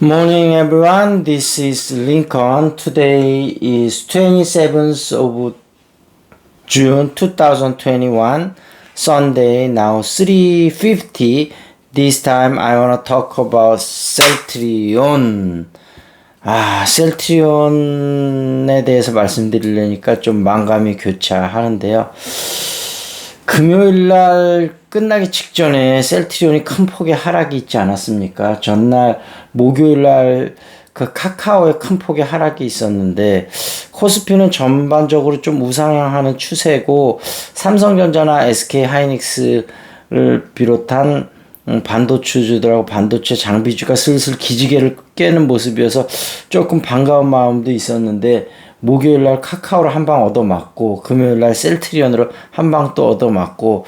Morning everyone, this is Lincoln. Today is 27th of June 2021, Sunday, now 3:50. This time I want to talk about 셀트리온. 셀트리온에 대해서 말씀드리려니까 좀 만감이 교차하는데요. 금요일날 끝나기 직전에 셀트리온이 큰 폭의 하락이 있지 않았습니까? 전날 목요일날 그 카카오의 큰 폭의 하락이 있었는데 코스피는 전반적으로 좀 우상향하는 추세고 삼성전자나 SK하이닉스를 비롯한 반도체주들하고 반도체 장비주가 슬슬 기지개를 깨는 모습이어서 조금 반가운 마음도 있었는데 목요일날 카카오를 한 방 얻어맞고 금요일날 셀트리온으로 한 방 또 얻어맞고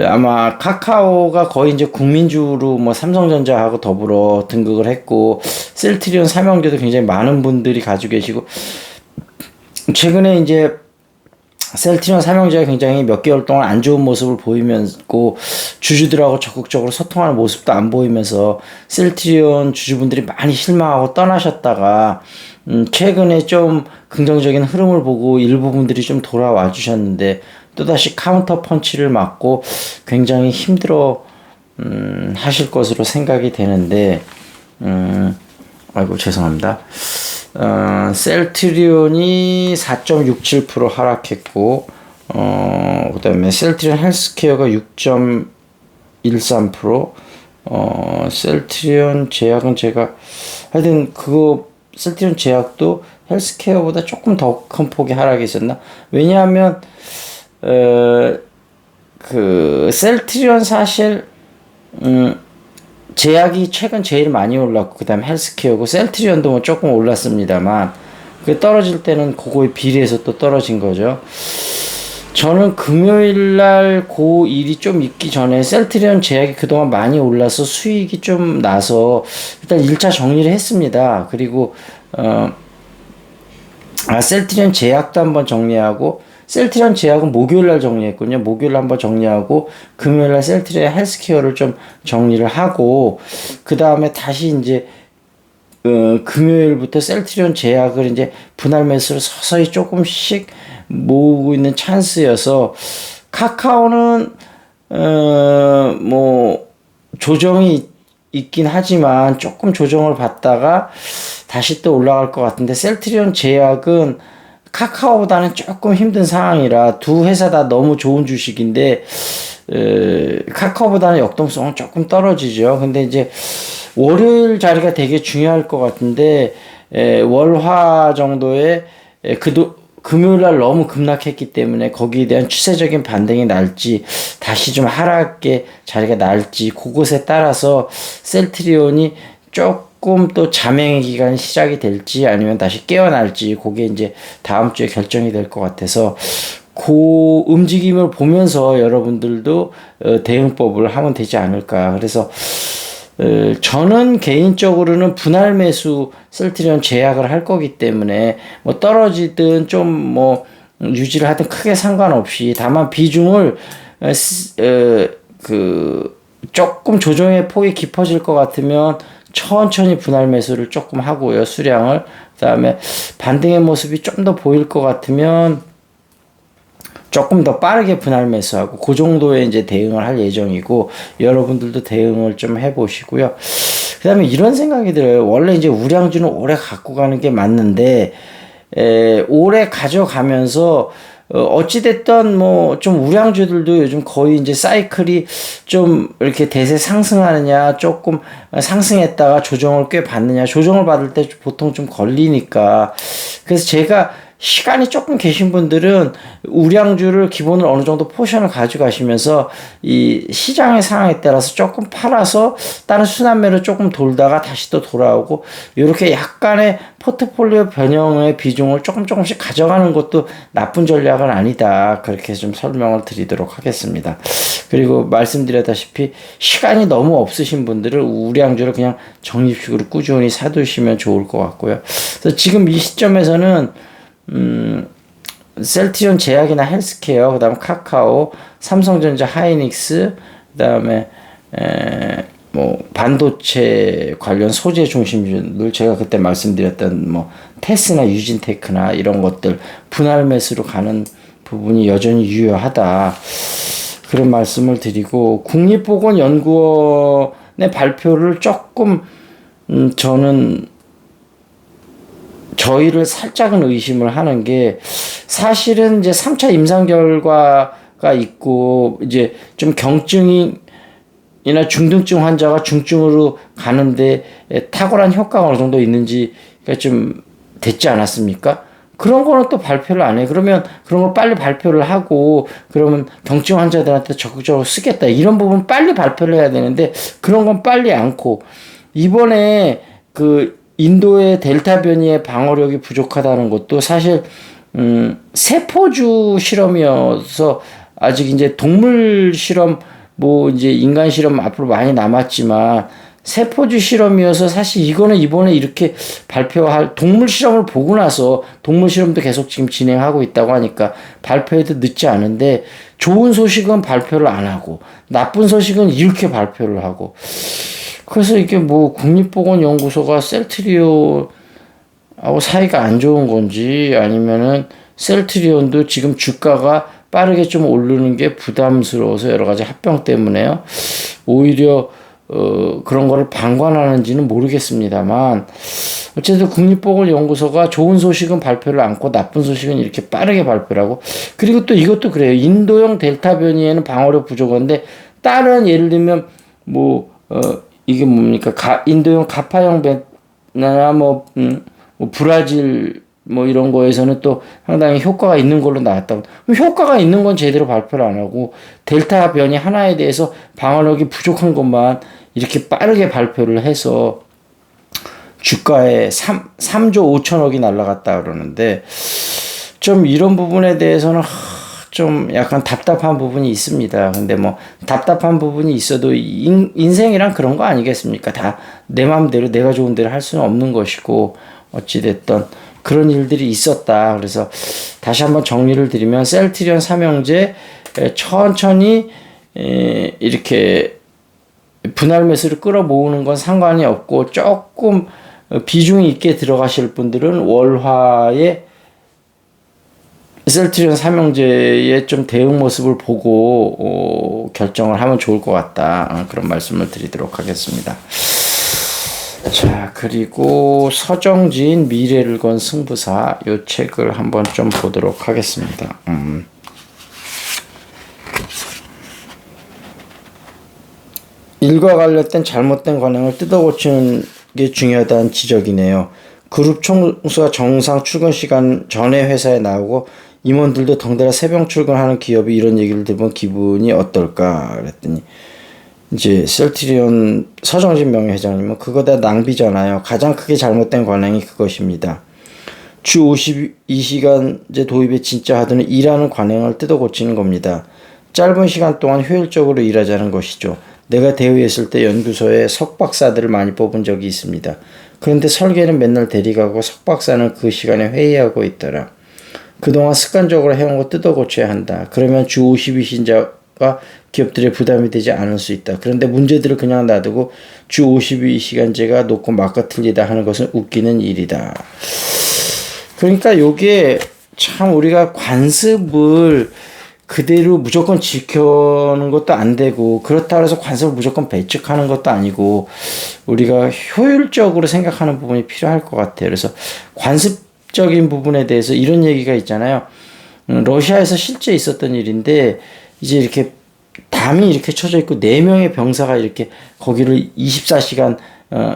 아마 카카오가 거의 이제 국민주로 뭐 삼성전자하고 더불어 등극을 했고 셀트리온 삼형제도 굉장히 많은 분들이 가지고 계시고 최근에 이제 셀트리온 삼형제가 굉장히 몇 개월 동안 안 좋은 모습을 보이면서 주주들하고 적극적으로 소통하는 모습도 안 보이면서 셀트리온 주주분들이 많이 실망하고 떠나셨다가 최근에 좀 긍정적인 흐름을 보고 일부 분들이 좀 돌아와 주셨는데 또다시 카운터 펀치를 맞고 굉장히 힘들어 하실 것으로 생각이 되는데 아이고 죄송합니다. 셀트리온이 4.67% 하락했고 그다음에 셀트리온 헬스케어가 6.13%, 셀트리온 제약은 제가 하여튼 그거 셀트리온 제약도 헬스케어보다 조금 더 큰 폭의 하락이 있었나? 왜냐하면 그 셀트리온 사실 제약이 최근 제일 많이 올랐고 그 다음에 헬스케어고 셀트리온도 뭐 조금 올랐습니다만 그 떨어질 때는 그거에 비례해서 또 떨어진 거죠. 저는 금요일날 그 일이 좀 있기 전에 셀트리온 제약이 그동안 많이 올라서 수익이 좀 나서 일단 1차 정리를 했습니다. 그리고 셀트리온 제약도 한번 정리하고 셀트리온 제약은 목요일날 정리했군요. 목요일 한번 정리하고 금요일날 셀트리온 헬스케어를 좀 정리를 하고 그 다음에 다시 이제 금요일부터 셀트리온 제약을 이제 분할 매수를 서서히 조금씩 모으고 있는 찬스여서 카카오는 뭐 조정이 있긴 하지만 조금 조정을 받다가 다시 또 올라갈 것 같은데 셀트리온 제약은 카카오보다는 조금 힘든 상황이라 두 회사 다 너무 좋은 주식인데 카카오보다는 역동성은 조금 떨어지죠. 근데 이제 월요일 자리가 되게 중요할 것 같은데 월화 정도에 금요일날 너무 급락했기 때문에 거기에 대한 추세적인 반등이 날지 다시 좀 하락의 자리가 날지 그것에 따라서 셀트리온이 조금 또 잠행의 기간이 시작이 될지 아니면 다시 깨어날지 그게 이제 다음 주에 결정이 될 것 같아서 그 움직임을 보면서 여러분들도 대응법을 하면 되지 않을까. 그래서 저는 개인적으로는 분할 매수 셀트리온 제약을 할 거기 때문에 뭐 떨어지든 좀 뭐 유지를 하든 크게 상관없이 다만 비중을 조금 조정의 폭이 깊어질 것 같으면 천천히 분할 매수를 조금 하고요. 수량을. 그다음에 반등의 모습이 좀 더 보일 것 같으면 조금 더 빠르게 분할 매수하고 그 정도에 이제 대응을 할 예정이고 여러분들도 대응을 좀 해보시고요. 그다음에 이런 생각이 들어요. 원래 이제 우량주는 오래 갖고 가는 게 맞는데 오래 가져가면서 어찌됐든 뭐 좀 우량주들도 요즘 거의 이제 사이클이 좀 이렇게 대세 상승하느냐 조금 상승했다가 조정을 꽤 받느냐 조정을 받을 때 보통 좀 걸리니까 그래서 제가 시간이 조금 계신 분들은 우량주를 기본으로 어느 정도 포션을 가져가시면서 이 시장의 상황에 따라서 조금 팔아서 다른 순환매로 조금 돌다가 다시 또 돌아오고 이렇게 약간의 포트폴리오 변형의 비중을 조금씩 가져가는 것도 나쁜 전략은 아니다. 그렇게 좀 설명을 드리도록 하겠습니다. 그리고 말씀드렸다시피 시간이 너무 없으신 분들은 우량주를 그냥 적립식으로 꾸준히 사두시면 좋을 것 같고요. 그래서 지금 이 시점에서는 셀트리온 제약이나 헬스케어, 그 다음에 카카오, 삼성전자, 하이닉스, 그 다음에 뭐 반도체 관련 소재 중심주들 제가 그때 말씀드렸던 뭐 테스나 유진테크나 이런 것들 분할 매수로 가는 부분이 여전히 유효하다. 그런 말씀을 드리고 국립보건연구원의 발표를 조금 저는 저희를 살짝은 의심을 하는 게 사실은 이제 3차 임상 결과가 있고 이제 좀 경증이나 중등증 환자가 중증으로 가는데 탁월한 효과가 어느 정도 있는지가 좀 됐지 않았습니까? 그런 거는 또 발표를 안 해. 그러면 그런 걸 빨리 발표를 하고 그러면 경증 환자들한테 적극적으로 쓰겠다. 이런 부분 빨리 발표를 해야 되는데 그런 건 빨리 않고 이번에 그 인도의 델타 변이의 방어력이 부족하다는 것도 사실 세포주 실험이어서 아직 이제 동물 실험 뭐 이제 인간 실험 앞으로 많이 남았지만 세포주 실험이어서 사실 이거는 이번에 이렇게 발표할 동물 실험을 보고 나서 동물 실험도 계속 지금 진행하고 있다고 하니까 발표해도 늦지 않은데 좋은 소식은 발표를 안 하고 나쁜 소식은 이렇게 발표를 하고 그래서 이게 뭐 국립보건연구소가 셀트리온하고 사이가 안 좋은 건지 아니면은 셀트리온도 지금 주가가 빠르게 좀 오르는 게 부담스러워서 여러 가지 합병 때문에요. 오히려 그런 거를 방관하는지는 모르겠습니다만 어쨌든 국립보건연구소가 좋은 소식은 발표를 않고 나쁜 소식은 이렇게 빠르게 발표를 하고 그리고 또 이것도 그래요. 인도형 델타 변이에는 방어력 부족한데 다른 예를 들면 뭐 이게 뭡니까 인도형 가파형 변이나 뭐 브라질 뭐 이런 거에서는 또 상당히 효과가 있는 걸로 나왔다고. 그럼 효과가 있는 건 제대로 발표를 안 하고 델타 변이 하나에 대해서 방어력이 부족한 것만 이렇게 빠르게 발표를 해서 주가에 3조 5천억이 날라갔다 그러는데 좀 이런 부분에 대해서는 좀 약간 답답한 부분이 있습니다. 근데 뭐 답답한 부분이 있어도 인생이란 그런 거 아니겠습니까? 다 내 마음대로 내가 좋은 대로 할 수는 없는 것이고 어찌됐든 그런 일들이 있었다. 그래서 다시 한번 정리를 드리면 셀트리온 삼형제 천천히 이렇게 분할 매수를 끌어모으는 건 상관이 없고 조금 비중이 있게 들어가실 분들은 월화에 셀트리온 삼형제의 좀 대응 모습을 보고 결정을 하면 좋을 것 같다. 그런 말씀을 드리도록 하겠습니다. 자, 그리고 서정진 미래를 건 승부사 요 책을 한번 좀 보도록 하겠습니다. 일과 관련된 잘못된 관행을 뜯어고치는 게 중요하다는 지적이네요. 그룹 총수가 정상 출근 시간 전에 회사에 나오고 임원들도 덩달아 새벽 출근하는 기업이 이런 얘기를 들으면 기분이 어떨까 그랬더니 이제 셀트리온 서정진 명예회장님은 그거 다 낭비잖아요. 가장 크게 잘못된 관행이 그것입니다. 주 52시간제 도입에 진짜 하드는 일하는 관행을 뜯어고치는 겁니다. 짧은 시간 동안 효율적으로 일하자는 것이죠. 내가 대우했을 때 연구소에 석박사들을 많이 뽑은 적이 있습니다. 그런데 설계는 맨날 데리가고 석박사는 그 시간에 회의하고 있더라. 그동안 습관적으로 해온 거 뜯어고쳐야 한다. 그러면 주 52시간제가 기업들의 부담이 되지 않을 수 있다. 그런데 문제들을 그냥 놔두고 주 52시간제가 놓고 막가 틀리다 하는 것은 웃기는 일이다. 그러니까 요게 참 우리가 관습을 그대로 무조건 지켜는 것도 안 되고 그렇다고 해서 관습을 무조건 배척하는 것도 아니고 우리가 효율적으로 생각하는 부분이 필요할 것 같아요. 그래서 관습적인 부분에 대해서 이런 얘기가 있잖아요. 러시아에서 실제 있었던 일인데 이제 이렇게 담이 이렇게 쳐져 있고 4명의 병사가 이렇게 거기를 24시간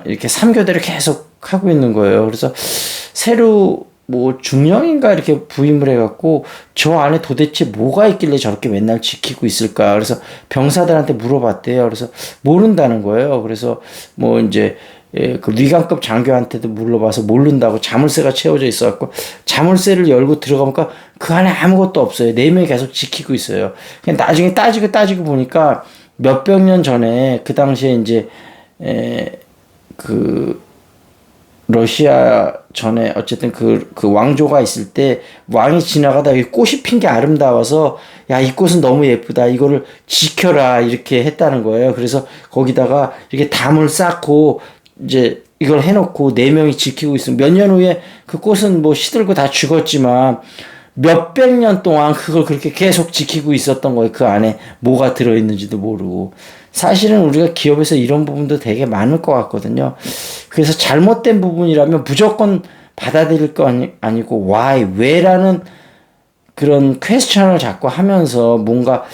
이렇게 3교대를 계속 하고 있는 거예요. 그래서 새로 뭐 중령인가 이렇게 부임을 해갖고 저 안에 도대체 뭐가 있길래 저렇게 맨날 지키고 있을까. 그래서 병사들한테 물어봤대요. 그래서 모른다는 거예요. 그래서 뭐 이제 그 위관급 장교한테도 물어봐서 모른다고 자물쇠가 채워져 있어갖고 자물쇠를 열고 들어가니까 그 안에 아무것도 없어요. 4명이 계속 지키고 있어요. 그냥 나중에 따지고 보니까 몇백 년 전에 그 당시에 이제 그 러시아 전에 어쨌든 그 왕조가 있을 때 왕이 지나가다 여기 꽃이 핀 게 아름다워서 야, 이 꽃은 너무 예쁘다. 이거를 지켜라. 이렇게 했다는 거예요. 그래서 거기다가 이렇게 담을 쌓고 이제 이걸 해놓고 네 명이 지키고 있으면 몇 년 후에 그 꽃은 뭐 시들고 다 죽었지만 몇백 년 동안 그걸 그렇게 계속 지키고 있었던 거예요. 그 안에 뭐가 들어있는지도 모르고. 사실은 우리가 기업에서 이런 부분도 되게 많을 것 같거든요. 그래서 잘못된 부분이라면 무조건 받아들일 거 아니고 why, 왜라는 그런 퀘스천을 자꾸 하면서 뭔가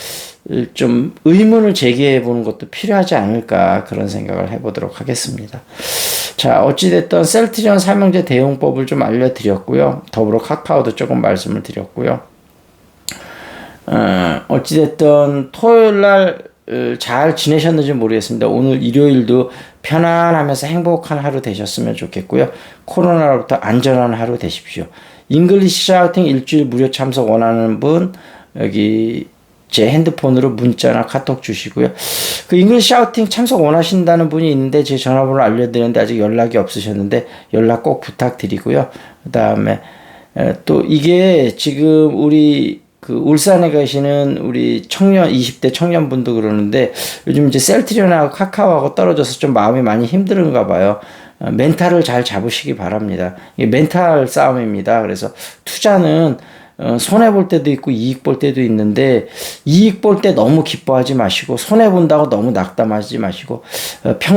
좀 의문을 제기해 보는 것도 필요하지 않을까 그런 생각을 해보도록 하겠습니다. 자, 어찌됐든 셀트리온 삼형제 대용법을 좀 알려드렸고요. 더불어 카카오도 조금 말씀을 드렸고요. 어찌됐든 토요일날 잘 지내셨는지 모르겠습니다. 오늘 일요일도 편안하면서 행복한 하루 되셨으면 좋겠고요. 코로나로부터 안전한 하루 되십시오. 잉글리시 샤우팅 일주일 무료 참석 원하는 분 여기 제 핸드폰으로 문자나 카톡 주시고요. 그 잉글리시 샤우팅 참석 원하신다는 분이 있는데 제 전화번호 알려드렸는데 아직 연락이 없으셨는데 연락 꼭 부탁드리고요. 그 다음에 또 이게 지금 우리 그 울산에 계시는 우리 청년 20대 청년분도 그러는데 요즘 이제 셀트리온하고 카카오하고 떨어져서 좀 마음이 많이 힘든가 봐요. 멘탈을 잘 잡으시기 바랍니다. 이게 멘탈 싸움입니다. 그래서 투자는 손해 볼 때도 있고 이익 볼 때도 있는데 이익 볼 때 너무 기뻐하지 마시고 손해 본다고 너무 낙담하지 마시고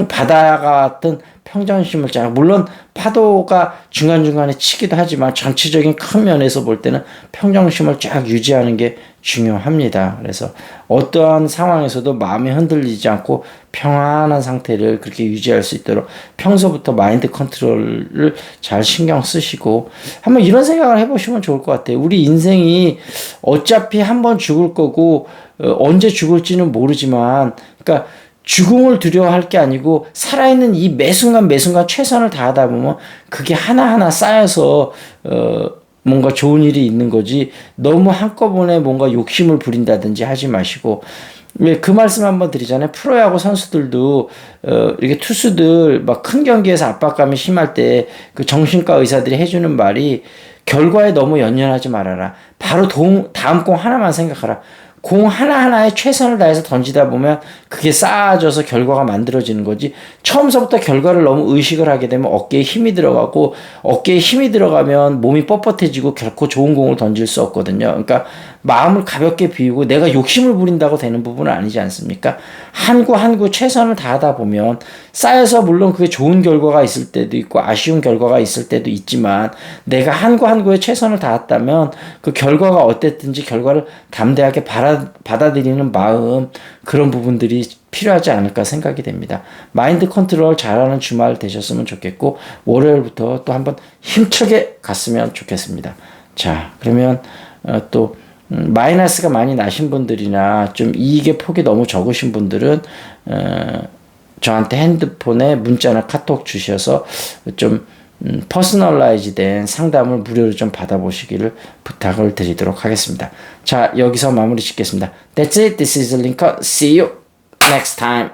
바다 같은 평정심을 잘 물론 파도가 중간중간에 치기도 하지만 전체적인 큰 면에서 볼 때는 평정심을 쫙 유지하는 게 중요합니다. 그래서 어떠한 상황에서도 마음이 흔들리지 않고 평안한 상태를 그렇게 유지할 수 있도록 평소부터 마인드 컨트롤을 잘 신경 쓰시고 한번 이런 생각을 해보시면 좋을 것 같아요. 우리 인생이 어차피 한 번 죽을 거고 언제 죽을지는 모르지만 그러니까 죽음을 두려워할 게 아니고 살아있는 이 매순간 매순간 최선을 다하다 보면 그게 하나하나 쌓여서 뭔가 좋은 일이 있는 거지 너무 한꺼번에 뭔가 욕심을 부린다든지 하지 마시고 왜 그 말씀 한번 드리잖아요. 프로야구 선수들도 이렇게 투수들 막 큰 경기에서 압박감이 심할 때 그 정신과 의사들이 해주는 말이 결과에 너무 연연하지 말아라. 바로 다음 공 하나만 생각하라. 공 하나하나에 최선을 다해서 던지다 보면 그게 쌓아져서 결과가 만들어지는 거지 처음서부터 결과를 너무 의식을 하게 되면 어깨에 힘이 들어가고 어깨에 힘이 들어가면 몸이 뻣뻣해지고 결코 좋은 공을 던질 수 없거든요. 그러니까 마음을 가볍게 비우고 내가 욕심을 부린다고 되는 부분은 아니지 않습니까? 한 구 한 구 최선을 다하다 보면 쌓여서 물론 그게 좋은 결과가 있을 때도 있고 아쉬운 결과가 있을 때도 있지만 내가 한 구 한 구에 최선을 다했다면 그 결과가 어땠든지 결과를 담대하게 받아들이는 마음 그런 부분들이 필요하지 않을까 생각이 됩니다. 마인드 컨트롤 잘하는 주말 되셨으면 좋겠고 월요일부터 또 한번 힘차게 갔으면 좋겠습니다. 자, 그러면 또 마이너스가 많이 나신 분들이나 좀 이익의 폭이 너무 적으신 분들은 저한테 핸드폰에 문자나 카톡 주셔서 좀 퍼스널라이즈 된 상담을 무료로 좀 받아보시기를 부탁을 드리도록 하겠습니다. 자, 여기서 마무리 짓겠습니다. That's it. This is Lincoln. See you next time.